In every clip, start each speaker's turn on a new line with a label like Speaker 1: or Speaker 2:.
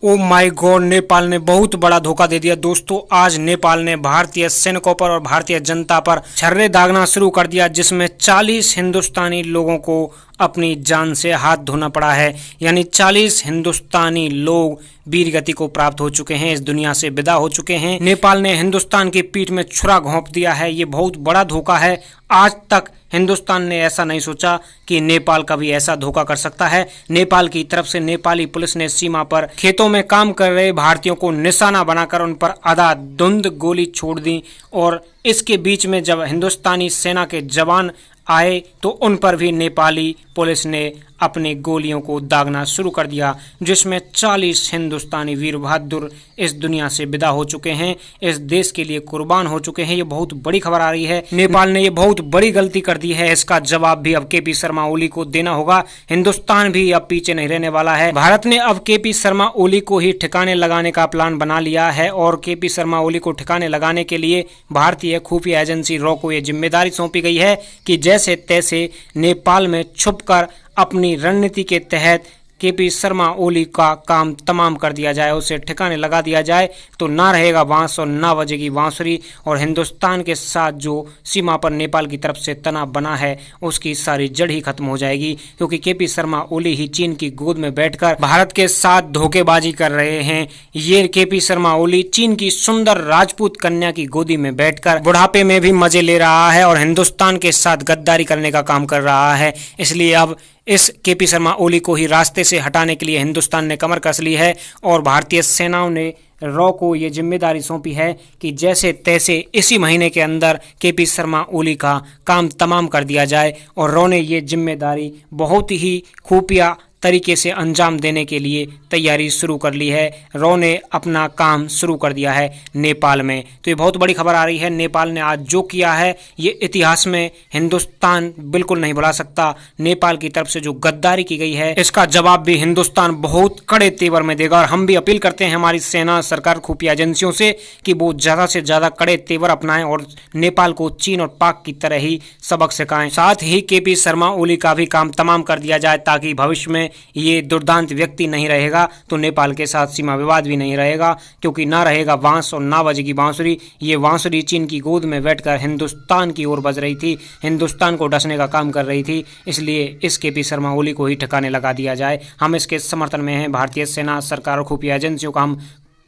Speaker 1: Oh my God, Nepal ने बहुत बड़ा धोखा दे दिया दोस्तों। आज नेपाल ने भारतीय सैनिकों पर और भारतीय जनता पर छर्रे दागना शुरू कर दिया, जिसमें 40 हिंदुस्तानी लोगों को अपनी जान से हाथ धोना पड़ा है। यानी 40 हिंदुस्तानी लोग वीर गति को प्राप्त हो चुके हैं, इस दुनिया से विदा हो चुके हैं। नेपाल ने हिंदुस्तान की पीठ में छुरा घोंप दिया है। ये बहुत बड़ा धोखा है। आज तक हिंदुस्तान ने ऐसा नहीं सोचा कि नेपाल कभी ऐसा धोखा कर सकता है। नेपाल की तरफ से नेपाली पुलिस ने सीमा पर खेतों में काम कर रहे भारतीयों को निशाना बनाकर उन पर अंधाधुंध गोली छोड़ दी, और इसके बीच में जब हिंदुस्तानी सेना के जवान आए तो उन पर भी नेपाली पुलिस ने अपनी गोलियों को दागना शुरू कर दिया, जिसमें 40 हिंदुस्तानी वीर बहादुर इस दुनिया से विदा हो चुके हैं, इस देश के लिए कुर्बान हो चुके हैं। ये बहुत बड़ी खबर आ रही है। नेपाल ने ये बहुत बड़ी गलती कर दी है। इसका जवाब भी अब केपी शर्मा ओली को देना होगा। हिंदुस्तान भी अब पीछे नहीं रहने वाला है। भारत ने अब केपी शर्मा ओली को ही ठिकाने लगाने का प्लान बना लिया है, और केपी शर्मा ओली को ठिकाने लगाने के लिए भारतीय खुफिया एजेंसी रॉ को यह जिम्मेदारी सौंपी गई है कि जैसे तैसे नेपाल में छुपकर अपनी रणनीति के तहत केपी शर्मा ओली का काम तमाम कर दिया जाए, उसे ठिकाने लगा दिया जाए, तो ना रहेगा बांस और ना बजेगी बांसुरी। और हिंदुस्तान के साथ जो सीमा पर नेपाल की तरफ से तनाव बना है उसकी सारी जड़ ही खत्म हो जाएगी, क्योंकि केपी शर्मा ओली ही चीन की गोद में बैठकर भारत के साथ धोखेबाजी कर रहे हैं। ये केपी शर्मा ओली चीन की सुंदर राजपूत कन्या की गोदी में बैठकर बुढ़ापे में भी मजे ले रहा है और हिंदुस्तान के साथ गद्दारी करने का काम कर रहा है। इसलिए अब इस केपी शर्मा ओली को ही रास्ते से हटाने के लिए हिंदुस्तान ने कमर कस ली है, और भारतीय सेनाओं ने रॉ को ये जिम्मेदारी सौंपी है कि जैसे तैसे इसी महीने के अंदर केपी शर्मा ओली का काम तमाम कर दिया जाए। और रॉ ने ये जिम्मेदारी बहुत ही खुफिया तरीके से अंजाम देने के लिए तैयारी शुरू कर ली है। रॉ ने अपना काम शुरू कर दिया है नेपाल में। तो ये बहुत बड़ी खबर आ रही है। नेपाल ने आज जो किया है ये इतिहास में हिंदुस्तान बिल्कुल नहीं भुला सकता। नेपाल की तरफ से जो गद्दारी की गई है इसका जवाब भी हिंदुस्तान बहुत कड़े तेवर में देगा, और हम भी अपील करते हैं हमारी सेना, सरकार, खुफिया एजेंसियों से कि वो ज़्यादा से ज़्यादा कड़े तेवर अपनाएं और नेपाल को चीन और पाक की तरह ही सबक सिखाएं। साथ ही केपी शर्मा ओली का भी काम तमाम कर दिया जाए, ताकि भविष्य में ये दुर्दांत व्यक्ति नहीं रहेगा तो नेपाल के साथ सीमा विवाद भी नहीं रहेगा, क्योंकि ना रहेगा बांस और ना बजेगी बांसुरी। ये बांसुरी चीन की गोद में बैठकर हिंदुस्तान की ओर बज रही थी, हिंदुस्तान को डसने का काम कर रही थी। इसलिए इस केपी शर्मा ओली को ही ठिकाने लगा दिया जाए। हम इसके समर्थन में हैं। भारतीय सेना, सरकार और खुफिया एजेंसियों का हम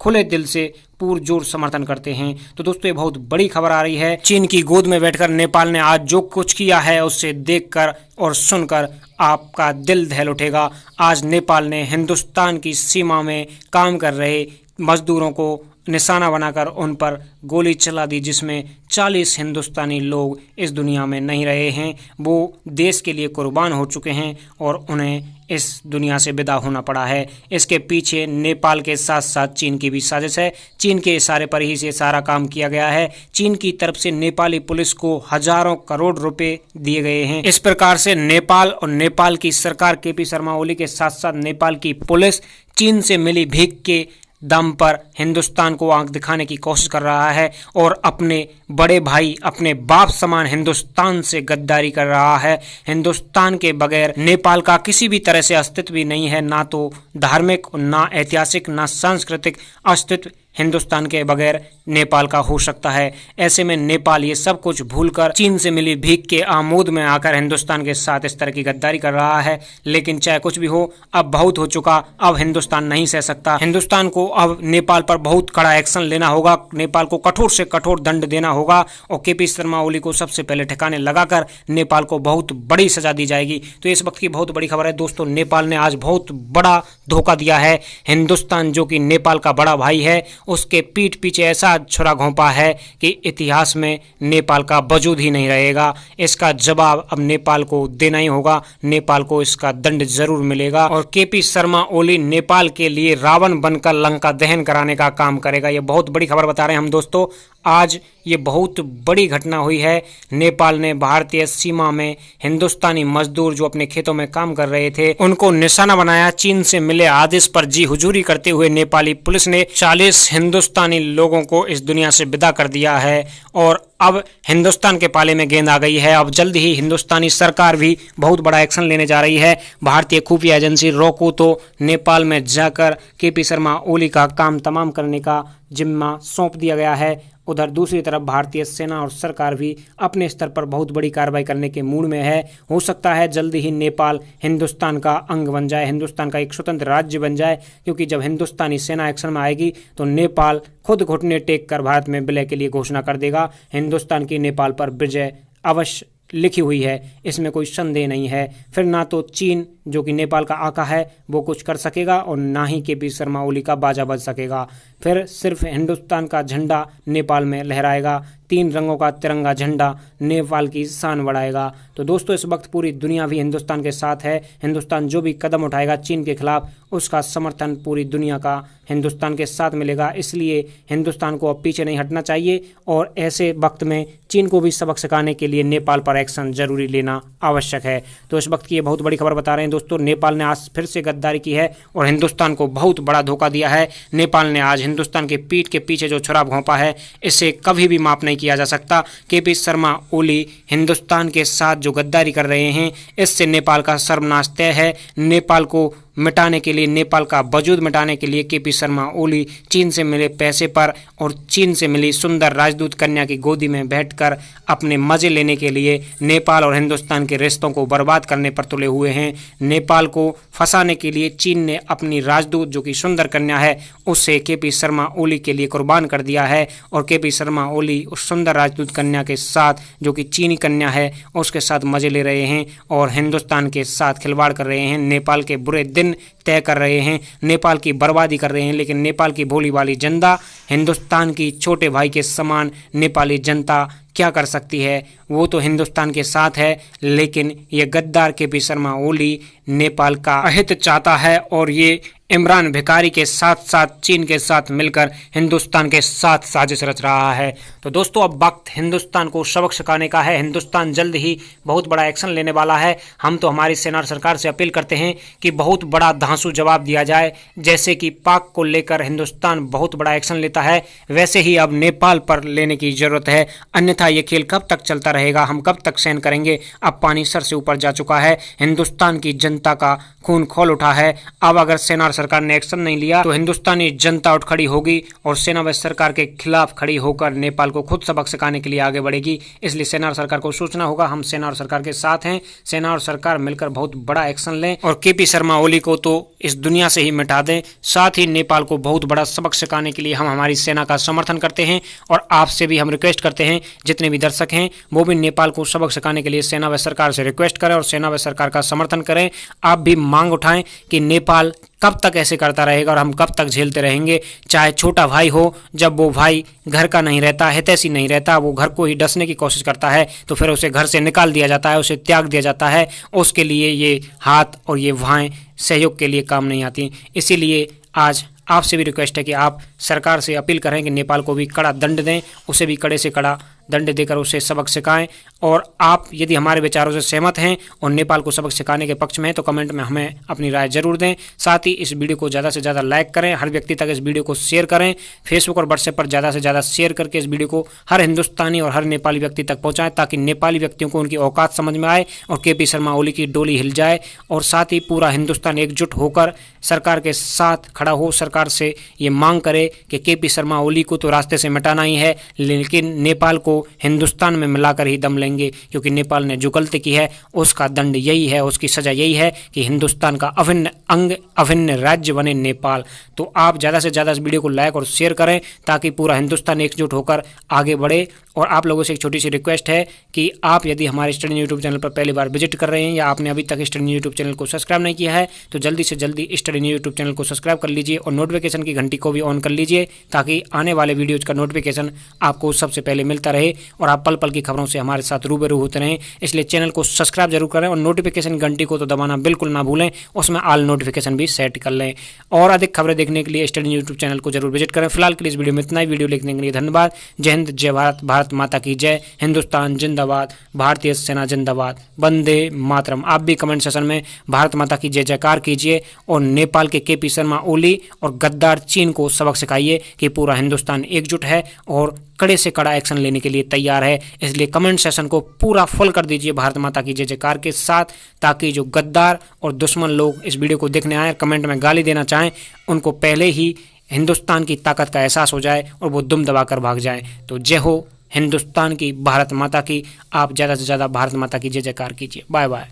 Speaker 1: खुले दिल से पुरजोर समर्थन करते हैं। तो दोस्तों ये बहुत बड़ी खबर आ रही है। चीन की गोद में बैठकर नेपाल ने आज जो कुछ किया है उससे देखकर और सुनकर आपका दिल दहल उठेगा। आज नेपाल ने हिंदुस्तान की सीमा में काम कर रहे मजदूरों को निशाना बनाकर उन पर गोली चला दी, जिसमें 40 हिंदुस्तानी लोग इस दुनिया में नहीं रहे हैं। वो देश के लिए कुर्बान हो चुके हैं और उन्हें इस दुनिया से विदा होना पड़ा है। इसके पीछे नेपाल के साथ साथ चीन की भी साजिश है। चीन के इशारे पर ही से सारा काम किया गया है। चीन की तरफ से नेपाली पुलिस को हजारों करोड़ रुपए दिए गए हैं। इस प्रकार से नेपाल और नेपाल की सरकार, केपी शर्मा ओली के साथ साथ नेपाल की पुलिस चीन से मिली भीख के दम पर हिंदुस्तान को आंख दिखाने की कोशिश कर रहा है, और अपने बड़े भाई, अपने बाप समान हिंदुस्तान से गद्दारी कर रहा है। हिंदुस्तान के बगैर नेपाल का किसी भी तरह से अस्तित्व भी नहीं है, ना तो धार्मिक, ना ऐतिहासिक, ना सांस्कृतिक अस्तित्व हिंदुस्तान के बगैर नेपाल का हो सकता है। ऐसे में नेपाल ये सब कुछ भूलकर चीन से मिली भीख के आमोद में आकर हिंदुस्तान के साथ इस तरह की गद्दारी कर रहा है। लेकिन चाहे कुछ भी हो, अब बहुत हो चुका। अब हिंदुस्तान नहीं सह सकता। हिंदुस्तान को अब नेपाल पर बहुत कड़ा एक्शन लेना होगा। नेपाल को कठोर से कठोर दंड देना होगा, और केपी शर्मा ओली को सबसे पहले ठिकाने लगाकर नेपाल को बहुत बड़ी सजा दी जाएगी। तो इस वक्त की बहुत बड़ी खबर है दोस्तों। नेपाल ने आज बहुत बड़ा धोखा दिया है। हिंदुस्तान जो कि नेपाल का बड़ा भाई है, उसके पीठ पीछे ऐसा छुरा घोंपा है कि इतिहास में नेपाल का वजूद ही नहीं रहेगा। इसका जवाब अब नेपाल को देना ही होगा। नेपाल को इसका दंड जरूर मिलेगा, और केपी शर्मा ओली नेपाल के लिए रावण बनकर लंका दहन कराने का काम करेगा। ये बहुत बड़ी खबर बता रहे हैं हम दोस्तों। आज ये बहुत बड़ी घटना हुई है। नेपाल ने भारतीय सीमा में हिंदुस्तानी मजदूर जो अपने खेतों में काम कर रहे थे उनको निशाना बनाया। चीन से मिले आदेश पर जी हुजूरी करते हुए नेपाली पुलिस ने 40 हिंदुस्तानी लोगों को इस दुनिया से विदा कर दिया है और अब हिंदुस्तान के पाले में गेंद आ गई है। अब जल्द ही हिंदुस्तानी सरकार भी बहुत बड़ा एक्शन लेने जा रही है। भारतीय खुफिया एजेंसी रॉको तो नेपाल में जाकर केपी शर्मा ओली का काम तमाम करने का जिम्मा सौंप दिया गया है। उधर दूसरी तरफ भारतीय सेना और सरकार भी अपने स्तर पर बहुत बड़ी कार्रवाई करने के मूड में है। हो सकता है जल्द ही नेपाल हिंदुस्तान का अंग बन जाए, हिंदुस्तान का एक स्वतंत्र राज्य बन जाए, क्योंकि जब हिंदुस्तानी सेना एक्शन में आएगी तो नेपाल खुद घुटने टेक कर भारत में विलय के लिए घोषणा कर देगा। हिंदुस्तान की नेपाल पर विजय अवश्य लिखी हुई है, इसमें कोई संदेह नहीं है। फिर ना तो चीन जो कि नेपाल का आका है वो कुछ कर सकेगा और ना ही केपी शर्मा ओली का बाजा बज सकेगा। फिर सिर्फ हिंदुस्तान का झंडा नेपाल में लहराएगा, 3 रंगों का तिरंगा झंडा नेपाल की शान बढ़ाएगा। तो दोस्तों इस वक्त पूरी दुनिया भी हिंदुस्तान के साथ है। हिंदुस्तान जो भी कदम उठाएगा चीन के खिलाफ उसका समर्थन पूरी दुनिया का हिंदुस्तान के साथ मिलेगा। इसलिए हिंदुस्तान को अब पीछे नहीं हटना चाहिए और ऐसे वक्त में चीन को भी सबक सिखाने के लिए नेपाल पर एक्शन जरूरी लेना आवश्यक है। तो इस वक्त की ये बहुत बड़ी खबर बता रहे हैं दोस्तों, नेपाल ने आज फिर से गद्दारी की है और हिंदुस्तान को बहुत बड़ा धोखा दिया है। नेपाल ने आज हिंदुस्तान के पीठ के पीछे जो छुरा भोंपा है इसे कभी भी माफ नहीं किया जा सकता। केपी शर्मा ओली हिंदुस्तान के साथ जो गद्दारी कर रहे हैं इससे नेपाल का सर्वनाश तय है। नेपाल को मिटाने के लिए, नेपाल का वजूद मिटाने के लिए केपी शर्मा ओली चीन से मिले पैसे पर और चीन से मिली सुंदर राजदूत कन्या की गोदी में बैठकर अपने मजे लेने के लिए नेपाल और हिंदुस्तान के रिश्तों को बर्बाद करने पर तुले हुए हैं। नेपाल को फंसाने के लिए चीन ने अपनी राजदूत जो कि सुंदर कन्या है उसे केपी शर्मा ओली के लिए कुर्बान कर दिया है और केपी शर्मा ओली उस सुंदर राजदूत कन्या के साथ जो कि चीनी कन्या है उसके साथ मजे ले रहे हैं और हिंदुस्तान के साथ खिलवाड़ कर रहे हैं। नेपाल के बुरे दिन तय कर रहे हैं, नेपाल की बर्बादी कर रहे हैं। लेकिन नेपाल की भोली वाली जनता, हिंदुस्तान की छोटे भाई के समान नेपाली जनता क्या कर सकती है? वो तो हिंदुस्तान के साथ है, लेकिन ये गद्दार केपी शर्मा ओली नेपाल का अहित चाहता है और ये इमरान भिखारी के साथ साथ चीन के साथ मिलकर हिंदुस्तान के साथ साजिश रच रहा है। तो दोस्तों अब वक्त हिंदुस्तान को सबक सिखाने का है। हिंदुस्तान जल्द ही बहुत बड़ा एक्शन लेने वाला है। हम तो हमारी सेना और सरकार से अपील करते हैं कि बहुत बड़ा धांसू जवाब दिया जाए। जैसे कि पाक को लेकर हिंदुस्तान बहुत बड़ा एक्शन लेता है, वैसे ही अब नेपाल पर लेने की जरूरत है। अन्यथा ये खेल कब तक चलता रहेगा, हम कब तक सहन करेंगे? अब पानी सर से ऊपर जा चुका है, हिंदुस्तान की जनता का खून खौल उठा है। अब अगर सेना और सरकार ने एक्शन नहीं लिया तो हिंदुस्तानी जनता उठ खड़ी होगी और सेना व सरकार के खिलाफ खड़ी होकर नेपाल को खुद सबक सिखाने के लिए आगे बढ़ेगी। इसलिए सेना और सरकार को सोचना होगा, हम सेना और सरकार के साथ हैं। सेना और सरकार मिलकर बहुत बड़ा एक्शन लें और केपी शर्मा ओली को तो इस दुनिया से ही मिटा दें। साथ ही नेपाल को बहुत बड़ा सबक सिखाने के लिए हम हमारी सेना का समर्थन करते हैं और आपसे भी हम रिक्वेस्ट करते हैं, जितने भी दर्शक हैं वो भी नेपाल को सबक सिखाने के लिए सेना व सरकार से रिक्वेस्ट करें और सेना व सरकार का समर्थन करें। आप भी मांग उठाएं कि नेपाल कब तक ऐसे करता रहेगा और हम कब तक झेलते रहेंगे। चाहे छोटा भाई हो, जब वो भाई घर का नहीं रहता, हितैषी नहीं रहता, वो घर को ही डसने की कोशिश करता है तो फिर उसे घर से निकाल दिया जाता है, उसे त्याग दिया जाता है। उसके लिए ये हाथ और ये भुजाएं सहयोग के लिए काम नहीं आती। इसीलिए आज आपसे भी रिक्वेस्ट है कि आप सरकार से अपील करें कि नेपाल को भी कड़ा दंड दें, उसे भी कड़े से कड़ा दंड देकर उसे सबक सिखाएं। और आप यदि हमारे विचारों से सहमत हैं और नेपाल को सबक सिखाने के पक्ष में हैं तो कमेंट में हमें अपनी राय जरूर दें। साथ ही इस वीडियो को ज़्यादा से ज़्यादा लाइक करें, हर व्यक्ति तक इस वीडियो को शेयर करें, फेसबुक और व्हाट्सएप पर ज़्यादा से ज़्यादा शेयर करके इस वीडियो को हर हिंदुस्तानी और हर नेपाली व्यक्ति तक पहुँचाएं, ताकि नेपाली व्यक्तियों को उनकी औकात समझ में आए और केपी शर्मा ओली की डोली हिल जाए। और साथ ही पूरा हिंदुस्तान एकजुट होकर सरकार के साथ खड़ा हो, सरकार से ये मांग करे कि केपी शर्मा ओली को तो रास्ते से मिटाना ही है, लेकिन नेपाल को हिंदुस्तान में मिलाकर ही दम लेंगे, क्योंकि नेपाल ने जो गलती की है उसका दंड यही है, उसकी सजा यही है कि हिंदुस्तान का अभिन्न अंग, अभिन्न राज्य बने नेपाल। तो आप ज़्यादा से ज़्यादा इस वीडियो को लाइक और शेयर करें ताकि पूरा हिंदुस्तान एकजुट होकर आगे बढ़े। और आप लोगों से एक छोटी सी रिक्वेस्ट है कि आप यदि हमारे स्टडी यूट्यूब चैनल पर पहली बार विजिट कर रहे हैं या आपने अभी तक स्टडी यूट्यूब चैनल को सब्सक्राइब नहीं किया है तो जल्दी से जल्दी स्टडी यूट्यूब चैनल को सब्सक्राइब कर लीजिए और नोटिफिकेशन की घंटी को भी ऑन कर लीजिए, ताकि आने वाले वीडियोज़ का नोटिफिकेशन आपको सबसे पहले मिलता रहे और आप पल पल की खबरों से हमारे साथ रूबरू होते रहें। इसलिए चैनल को सब्सक्राइब जरूर करें और नोटिफिकेशन घंटी को तो दबाना बिल्कुल ना भूलें, उसमें ऑल नोटिफिकेशन भी सेट कर लें। और अधिक खबरें देखने के लिए स्टडी यूट्यूब चैनल को जरूर विजिट करें। फिलहाल के लिए इस वीडियो में इतना ही। वीडियो देखने के लिए धन्यवाद। जय हिंद, जय भारत, भारत माता की जय, हिंदुस्तान जिंदाबाद, भारतीय सेना जिंदाबाद, वंदे मातरम। आप भी कमेंट सेशन में भारत माता की जय जयकार कीजिए और नेपाल के केपी शर्मा ओली और और गद्दार चीन को सबक सिखाइए कि पूरा हिंदुस्तान एकजुट है और कड़े से कड़ा एक्शन लेने के लिए तैयार है। इसलिए कमेंट सेशन को पूरा फुल कर दीजिए भारत माता की जय जयकार के साथ, ताकि जो गद्दार और दुश्मन लोग इस वीडियो को देखने आए, कमेंट में गाली देना चाहें, उनको पहले ही हिंदुस्तान की ताकत का एहसास हो जाए और वो दुम दबाकर भाग जाए। तो जय हो हिंदुस्तान की, भारत माता की। आप ज़्यादा से ज़्यादा भारत माता की जय जयकार कीजिए। Bye bye.